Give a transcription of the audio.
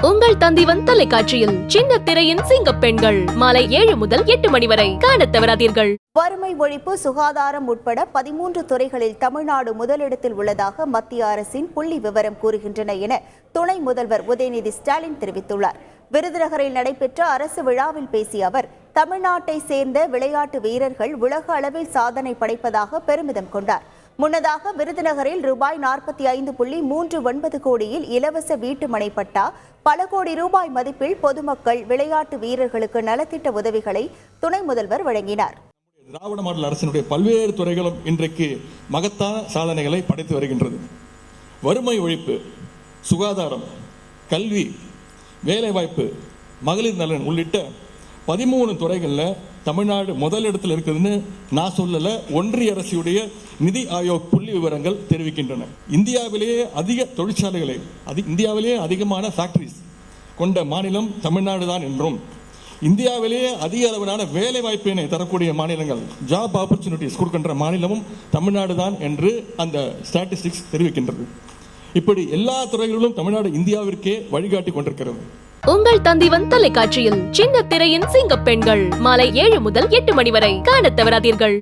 உங்கள் தந்திவன் தொலைக்காட்சியில் சின்ன திரையின் சிங்க பெண்கள் மாலை 7 முதல் 8 மணி வரை காணத் தவறாதீர்கள். வறுமை ஒழிப்பு, சுகாதாரம் உட்பட 13 துறைகளில் தமிழ்நாடு முதலிடத்தில் உள்ளதாக மத்திய அரசின் புள்ளி விவரம் கூறுகின்றன என துணை முதல்வர் உதயநிதி ஸ்டாலின் தெரிவித்துள்ளார். விருதுநகரில் நடைபெற்ற அரசு விழாவில் பேசிய அவர், தமிழ்நாட்டை சேர்ந்த விளையாட்டு வீரர்கள் உலக அளவில் சாதனை படைப்பதாக பெருமிதம் கொண்டார். முன்னதாக விருதுநகரில் ரூபாய் 45.39 கோடியில் இலவச வீட்டு மனை பட்டா, பல கோடி ரூபாய் மதிப்பில் பொதுமக்கள், விளையாட்டு வீரர்களுக்கு நலத்திட்ட உதவிகளை துணை முதல்வர் வழங்கினார். திராவிட மாடல் அரசினுடைய பல்வேறு துறைகளும் இன்றைக்கு மகத்தான சாதனைகளை படைத்து வருகின்றது. வறுமை ஒழிப்பு, சுகாதாரம், கல்வி, வேலைவாய்ப்பு, மகளிர் நலன் உள்ளிட்ட 13 துறைகளில் தமிழ்நாடு முதலிடத்தில் இருக்குதுன்னு நான் சொல்லல, ஒன்றிய அரசுடைய நிதி ஆயோக் புள்ளி விவரங்கள் தெரிவிக்கின்றன. இந்தியாவிலேயே அதிக தொழிற்சாலைகளை, இந்தியாவிலேயே அதிகமான ஃபேக்டரிஸ் கொண்ட மாநிலம் தமிழ்நாடு தான் என்றும், இந்தியாவிலேயே அதிக அளவிலான வேலை வாய்ப்பினை தரக்கூடிய மாநிலங்கள், ஜாப் ஆப்பர்ச்சுனிட்டிஸ் கொடுக்கின்ற மாநிலமும் தமிழ்நாடு தான் என்று அந்த ஸ்டாட்டிஸ்டிக்ஸ் தெரிவிக்கின்றது. இப்படி எல்லா துறைகளிலும் தமிழ்நாடு இந்தியாவிற்கே வழிகாட்டி கொண்டிருக்கிறது. உங்கள் தந்திவன் தொலைக்காட்சியில் சின்ன திரையின் சிங்க பெண்கள் மாலை 7 முதல் 8 மணி வரை காணத் தவறாதீர்கள்.